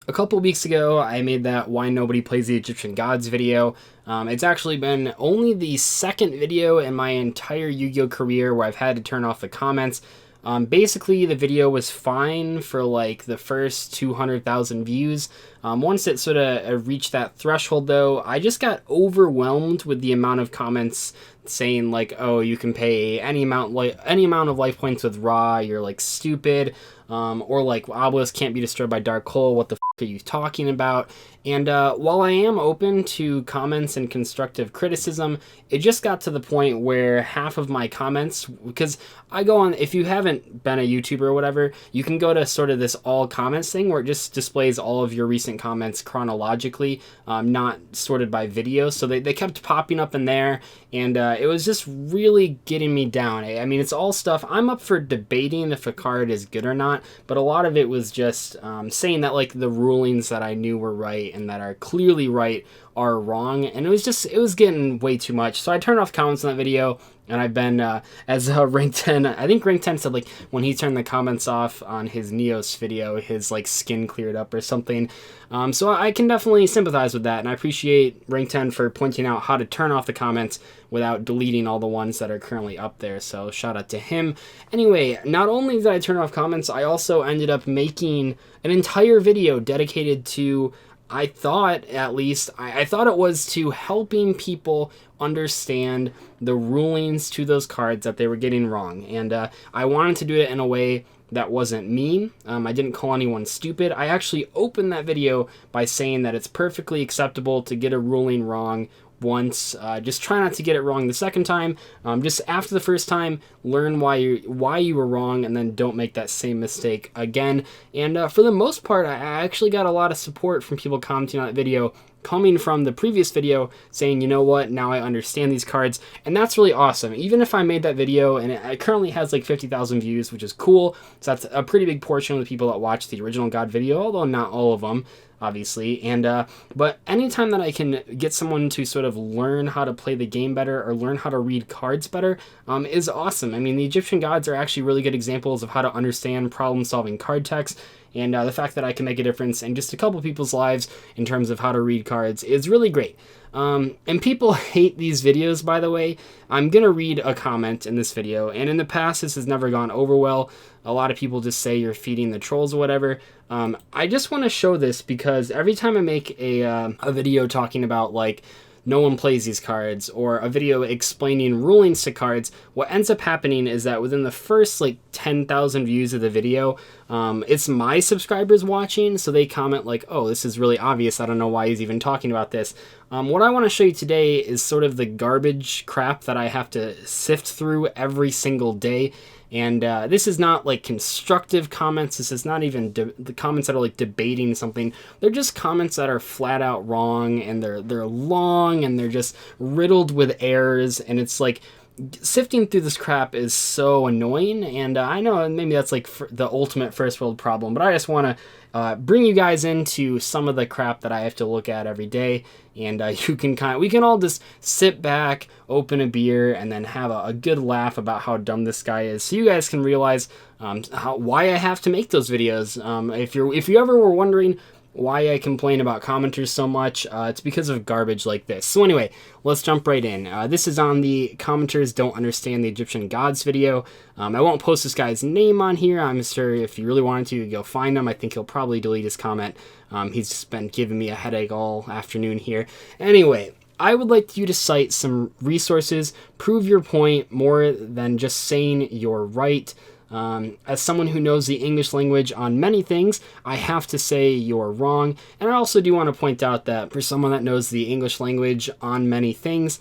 A couple weeks ago, I made that Why Nobody Plays the Egyptian Gods video. It's actually been only the second video in my entire Yu-Gi-Oh career where I've had to turn off the comments. Basically, the video was fine for like the first 200,000 views. Once it sort of reached that threshold, though, I just got overwhelmed with the amount of comments saying like, "Oh, you can pay any amount of life points with Ra. You're like stupid," or like, "Obelisk can't be destroyed by Dark Hole. What the f are you talking about?" And while I am open to comments and constructive criticism, it just got to the point where half of my comments, because I go on, if you haven't been a YouTuber or whatever, you can go to sort of this all comments thing where it just displays all of your recent comments chronologically, not sorted by video. So they kept popping up in there, and it was just really getting me down. I mean, it's all stuff, I'm up for debating if a card is good or not, but a lot of it was just saying that like the rulings that I knew were right and that are clearly right are wrong, and it was getting way too much. So I turned off comments on that video, and I've been as Rank 10, I think Rank 10 said like when he turned the comments off on his Neos video, his like skin cleared up or something. So I can definitely sympathize with that, and I appreciate Rank 10 for pointing out how to turn off the comments without deleting all the ones that are currently up there. So shout out to him. Anyway, not only did I turn off comments, I also ended up making an entire video dedicated to, I thought at least, I thought it was to helping people understand the rulings to those cards that they were getting wrong. And I wanted to do it in a way that wasn't mean. I didn't call anyone stupid. I actually opened that video by saying that it's perfectly acceptable to get a ruling wrong once. Just try not to get it wrong the second time. Just after the first time, learn why you were wrong, and then don't make that same mistake again. And for the most part, I actually got a lot of support from people commenting on that video, coming from the previous video saying, you know what, now I understand these cards, and that's really awesome. Even if I made that video and it currently has like 50,000 views, which is cool, so that's a pretty big portion of the people that watch the original God video, although not all of them, obviously. And but anytime that I can get someone to sort of learn how to play the game better or learn how to read cards better is awesome. I mean, the Egyptian gods are actually really good examples of how to understand problem-solving card text, and the fact that I can make a difference in just a couple people's lives in terms of how to read cards is really great. And people hate these videos, by the way. I'm going to read a comment in this video, and in the past this has never gone over well. A lot of people just say you're feeding the trolls or whatever. I just want to show this because every time I make a video talking about like no one plays these cards, or a video explaining rulings to cards, what ends up happening is that within the first like 10,000 views of the video, it's my subscribers watching, so they comment like, "Oh, this is really obvious, I don't know why he's even talking about this." What I want to show you today is sort of the garbage crap that I have to sift through every single day. And this is not like constructive comments. This is not even the comments that are like debating something. They're just comments that are flat out wrong, and they're long, and they're just riddled with errors. And it's like sifting through this crap is so annoying. And I know maybe that's like the ultimate first world problem, but I just want to bring you guys into some of the crap that I have to look at every day. And we can all just sit back, open a beer, and then have a good laugh about how dumb this guy is, so you guys can realize why I have to make those videos. If you ever were wondering why I complain about commenters so much, it's because of garbage like this. So anyway, let's jump right in. This is on the Commenters Don't Understand the Egyptian Gods video. I won't post this guy's name on here. I'm sure if you really wanted to, go find him. I think he'll probably delete his comment. He's just been giving me a headache all afternoon here. Anyway, I would like you to cite some resources, prove your point more than just saying you're right. As someone who knows the English language on many things, I have to say you're wrong. And I also do want to point out that for someone that knows the English language on many things,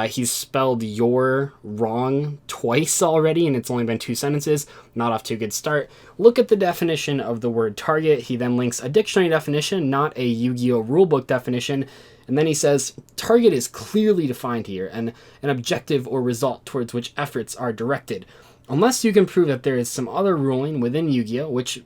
he's spelled "your" wrong twice already, and it's only been 2 sentences. Not off to a good start. Look at the definition of the word target. He then links a dictionary definition, not a Yu-Gi-Oh! Rulebook definition. And then he says, target is clearly defined here, and an objective or result towards which efforts are directed. Unless you can prove that there is some other ruling within Yu-Gi-Oh!, which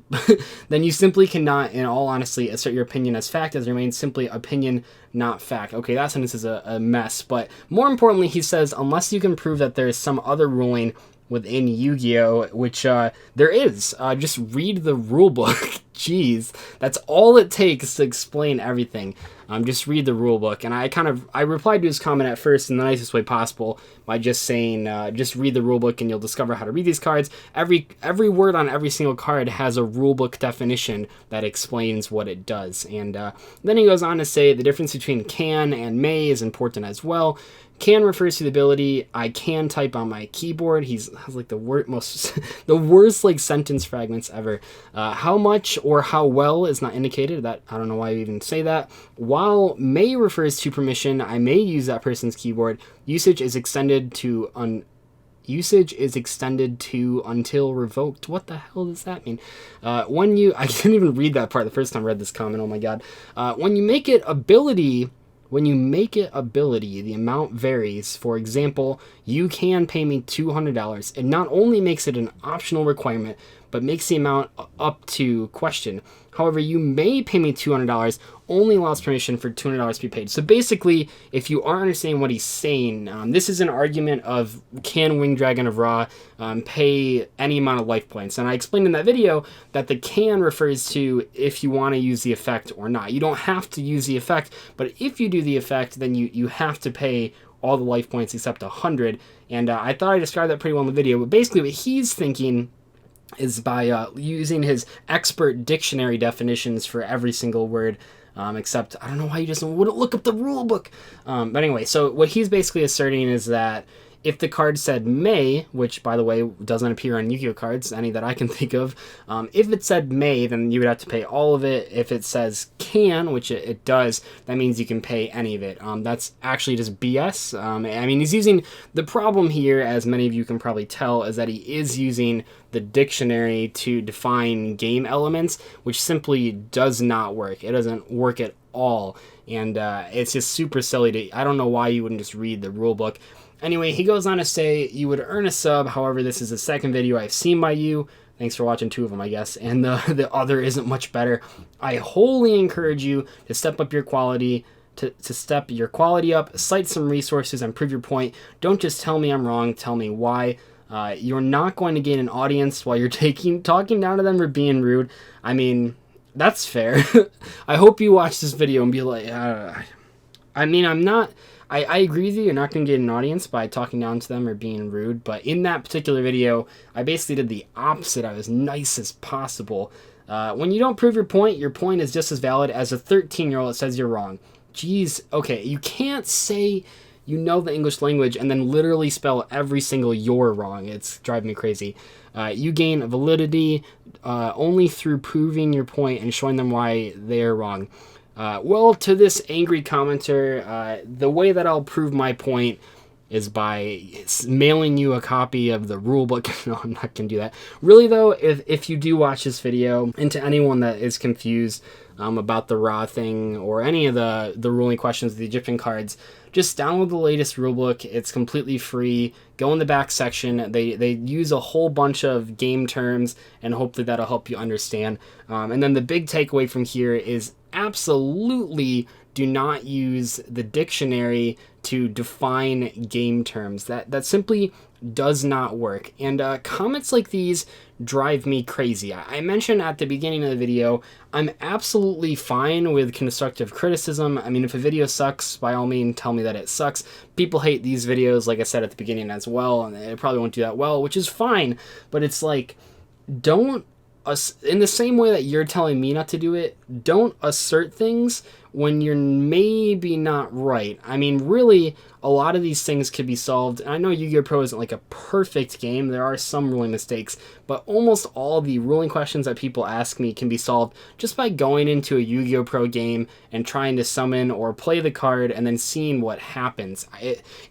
then you simply cannot, in all honesty, assert your opinion as fact, as it remains simply opinion, not fact. Okay, that sentence is a mess, but more importantly, he says, unless you can prove that there is some other ruling within Yu-Gi-Oh, which there is. Just read the rule book. Jeez, that's all it takes to explain everything. Just read the rule book. And I replied to his comment at first in the nicest way possible by just saying, just read the rule book and you'll discover how to read these cards. Every word on every single card has a rule book definition that explains what it does. And then he goes on to say the difference between can and may is important as well. Can refers to the ability I can type on my keyboard. Has like the worst the worst like sentence fragments ever. How much or how well is not indicated. That I don't know why you even say that. While may refers to permission, I may use that person's keyboard. Usage is extended to until revoked. What the hell does that mean? I didn't even read that part the first time I read this comment. Oh my god. When you make it ability, the amount varies. For example, you can pay me $200. It not only makes it an optional requirement, but makes the amount up to question. However, you may pay me $200 only allows permission for $200 to be paid. So basically, if you aren't understanding what he's saying, this is an argument of can Winged Dragon of Ra pay any amount of life points. And I explained in that video that the can refers to if you want to use the effect or not. You don't have to use the effect, but if you do the effect, then you have to pay all the life points except 100. And I thought I described that pretty well in the video, but basically what he's thinking is by using his expert dictionary definitions for every single word, except I don't know why you just wouldn't look up the rule book. But anyway, so what he's basically asserting is that if the card said may, which by the way doesn't appear on Yu-Gi-Oh cards, any that I can think of, if it said may, then you would have to pay all of it. If it says can, which it does, that means you can pay any of it. That's actually just BS. I mean, he's using, the problem here, as many of you can probably tell, is that he is using the dictionary to define game elements, which simply does not work. It doesn't work at all. And it's just super silly I don't know why you wouldn't just read the rule book. Anyway, he goes on to say you would earn a sub. However, this is the second video I've seen by you. Thanks for watching 2 of them, I guess. And the other isn't much better. I wholly encourage you to step up your quality, to step your quality up, cite some resources, and prove your point. Don't just tell me I'm wrong. Tell me why. You're not going to gain an audience while you're talking down to them or being rude. I mean, that's fair. I hope you watch this video and be like, I mean, I agree with you, you're not going to get an audience by talking down to them or being rude, but in that particular video, I basically did the opposite. I was nice as possible. When you don't prove your point is just as valid as a 13-year-old that says you're wrong. Jeez, okay, you can't say you know the English language and then literally spell every single you're wrong. It's driving me crazy. You gain validity only through proving your point and showing them why they're wrong. Well, to this angry commenter, the way that I'll prove my point is by mailing you a copy of the rule book. No, I'm not going to do that. Really, though, if you do watch this video, and to anyone that is confused about the Ra thing or any of the ruling questions of the Egyptian cards, just download the latest rulebook. It's completely free. Go in the back section. They use a whole bunch of game terms, and hopefully that'll help you understand. And then the big takeaway from here is absolutely do not use the dictionary to define game terms. That simply does not work. And comments like these drive me crazy. I mentioned at the beginning of the video, I'm absolutely fine with constructive criticism. I mean, if a video sucks, by all means, tell me that it sucks. People hate these videos, like I said at the beginning as well, and they probably won't do that well, which is fine. But it's like, don't, in the same way that you're telling me not to do it, don't assert things when you're maybe not right. I mean, really, a lot of these things could be solved. And I know Yu-Gi-Oh! Pro isn't like a perfect game. There are some ruling mistakes, but almost all the ruling questions that people ask me can be solved just by going into a Yu-Gi-Oh! Pro game and trying to summon or play the card and then seeing what happens.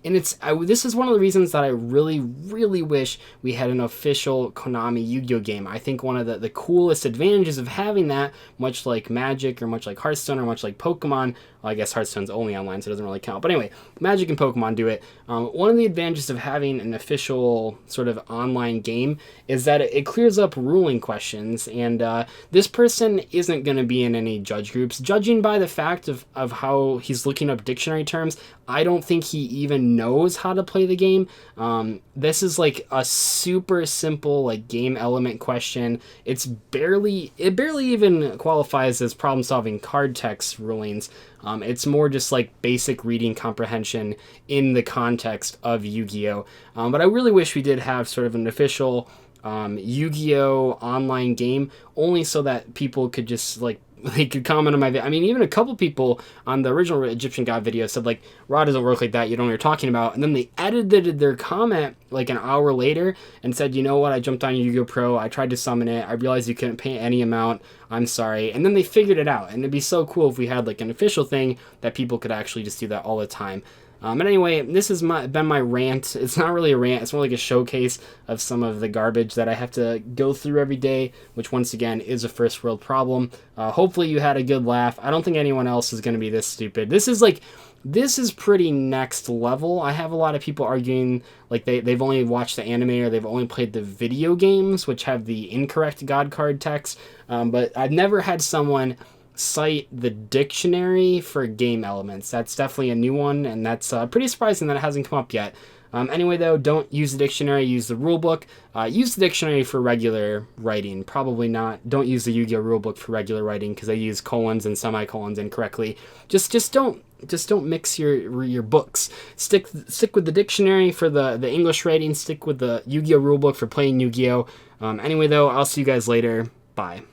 This is one of the reasons that I really, really wish we had an official Konami Yu-Gi-Oh! Game. I think one of the coolest advantages of having that, much like Magic or much like Hearthstone or much like Pokemon, Pokemon, well, I guess Hearthstone's only online, so it doesn't really count. But anyway, Magic and Pokemon do it. One of the advantages of having an official sort of online game is that it clears up ruling questions, and this person isn't going to be in any judge groups. Judging by the fact of how he's looking up dictionary terms, I don't think he even knows how to play the game. This is like a super simple like game element question. It barely even qualifies as problem solving card text rulings. It's more just like basic reading comprehension in the context of Yu-Gi-Oh! But I really wish we did have sort of an official Yu-Gi-Oh! Online game, only so that people could just like they could comment on my video. I mean, even a couple people on the original Egyptian God video said like, Raw doesn't work like that, you don't know what you're talking about. And then they edited their comment like an hour later and said, you know what, I jumped on Yu-Gi-Oh! Pro, I tried to summon it, I realized you couldn't pay any amount, I'm sorry. And then they figured it out, and it'd be so cool if we had like an official thing that people could actually just do that all the time. But anyway, this has been my rant. It's not really a rant. It's more like a showcase of some of the garbage that I have to go through every day, which once again is a first world problem. Hopefully you had a good laugh. I don't think anyone else is going to be this stupid. This is pretty next level. I have a lot of people arguing like they've only watched the anime or they've only played the video games, which have the incorrect God card text. But I've never had someone cite the dictionary for game elements. That's definitely a new one, and that's pretty surprising that it hasn't come up yet. Anyway, though, don't use the dictionary, use the rulebook. Use the dictionary for regular writing. Probably not. Don't use the Yu-Gi-Oh! Rulebook for regular writing because they use colons and semicolons incorrectly. Just don't mix your books. Stick with the dictionary for the English writing. Stick with the Yu-Gi-Oh! Rulebook for playing Yu-Gi-Oh! Anyway, though, I'll see you guys later. Bye.